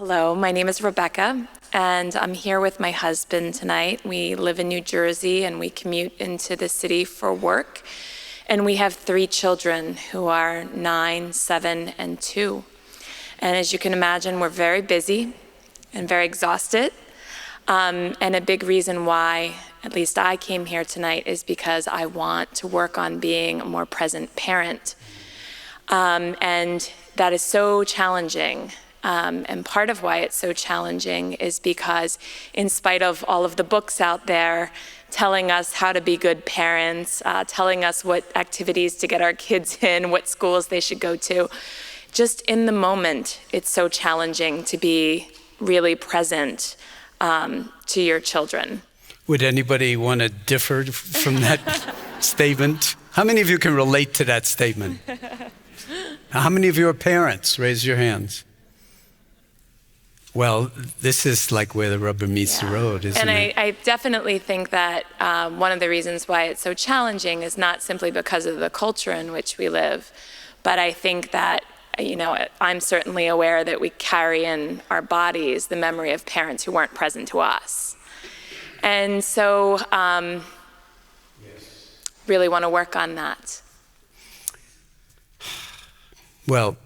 Hello, my name is Rebecca, and I'm here with my husband tonight. We live in New Jersey, and we commute into the city for work. And we have 3 children who are 9, 7, and 2. And as you can imagine, we're very busy and very exhausted. And a big reason why, at least I came here tonight, is because I want to work on being a more present parent. And that is so challenging. And part of why it's so challenging is because in spite of all of the books out there telling us how to be good parents, telling us what activities to get our kids in, what schools they should go to, just in the moment, it's so challenging to be really present to your children. Would anybody want to differ from that statement? How many of you can relate to that statement? How many of you are parents? Raise your hands. Well, this is like where the rubber meets the road, isn't it? And I definitely think that one of the reasons why it's so challenging is not simply because of the culture in which we live, but I think that, I'm certainly aware that we carry in our bodies the memory of parents who weren't present to us. And so, really want to work on that. Well,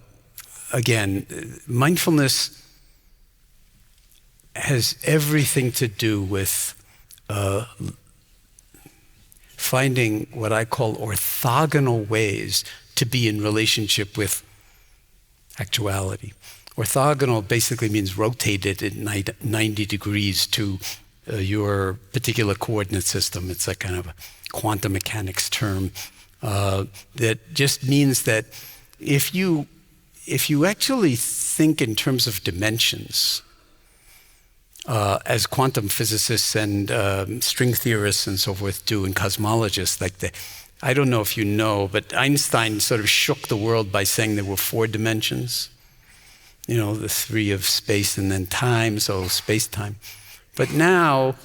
again, mindfulness has everything to do with finding what I call orthogonal ways to be in relationship with actuality. Orthogonal basically means rotated at 90 degrees to your particular coordinate system. It's a kind of a quantum mechanics term that just means that if you actually think in terms of dimensions, as quantum physicists and string theorists and so forth do, and cosmologists, I don't know if you know, but Einstein sort of shook the world by saying there were 4 dimensions. The 3 of space and then time, so space-time. But now,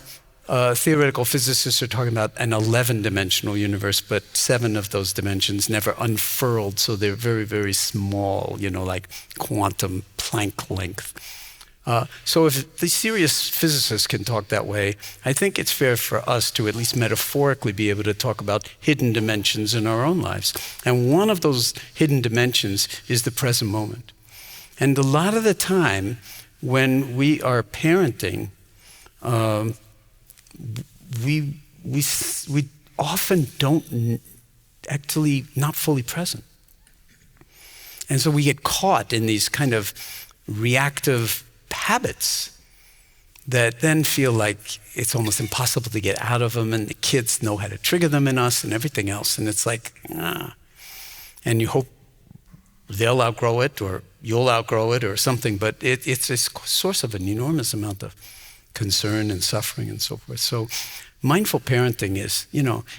theoretical physicists are talking about an 11-dimensional universe, but 7 of those dimensions never unfurled, so they're very, very small, like quantum Planck length. So if the serious physicists can talk that way, I think it's fair for us to at least metaphorically be able to talk about hidden dimensions in our own lives. And one of those hidden dimensions is the present moment. And a lot of the time when we are parenting, we often don't actually not fully present. And so we get caught in these kind of reactive habits that then feel like it's almost impossible to get out of them, and the kids know how to trigger them in us and everything else, and it's like, and you hope they'll outgrow it or you'll outgrow it or something, but it's a source of an enormous amount of concern and suffering and so forth. So mindful parenting is,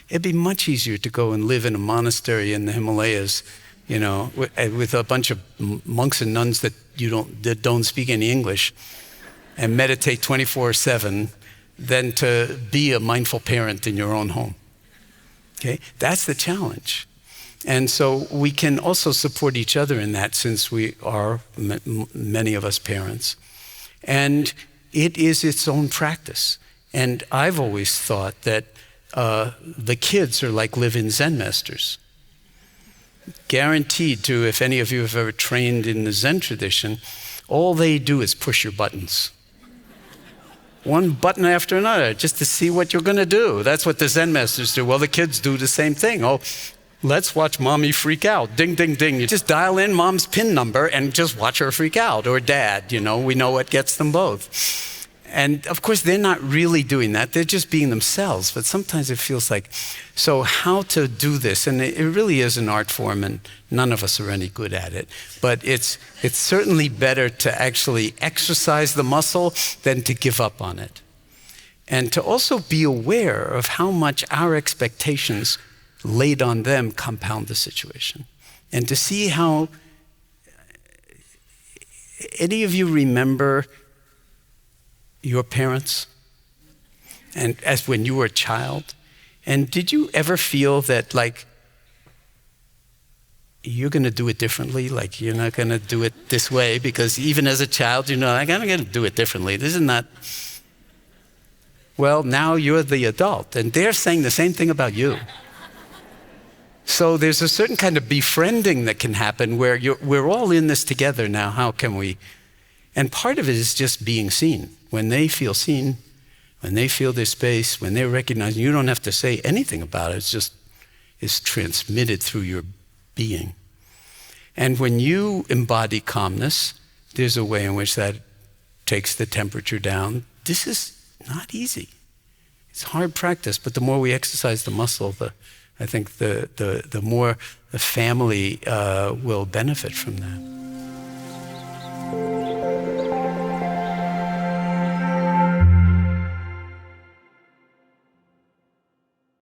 it'd be much easier to go and live in a monastery in the Himalayas, with a bunch of monks and nuns that don't speak any English and meditate 24/7 than to be a mindful parent in your own home. Okay, that's the challenge. And so we can also support each other in that, since we are, many of us, parents. And it is its own practice. And I've always thought that the kids are like live-in Zen masters. Guaranteed to, if any of you have ever trained in the Zen tradition, all they do is push your buttons. One button after another, just to see what you're going to do. That's what the Zen masters do. Well, the kids do the same thing. Oh, let's watch mommy freak out. Ding, ding, ding. You just dial in mom's PIN number and just watch her freak out. Or dad, we know what gets them both. And of course, they're not really doing that. They're just being themselves. But sometimes it feels like, so how to do this? And it really is an art form, and none of us are any good at it. But it's certainly better to actually exercise the muscle than to give up on it. And to also be aware of how much our expectations laid on them compound the situation. And to see how, any of you remember your parents, and as when you were a child? And did you ever feel that, you're going to do it differently. Like, you're not going to do it this way, because even as a child, you know, I'm going to do it differently. This is not. Well, now you're the adult, and they're saying the same thing about you. So there's a certain kind of befriending that can happen where we're all in this together now. How can we? And part of it is just being seen. When they feel seen, when they feel their space, when they're recognized, you don't have to say anything about it. It's transmitted through your being. And when you embody calmness, there's a way in which that takes the temperature down. This is not easy. It's hard practice, but the more we exercise the muscle, I think the more the family will benefit from that.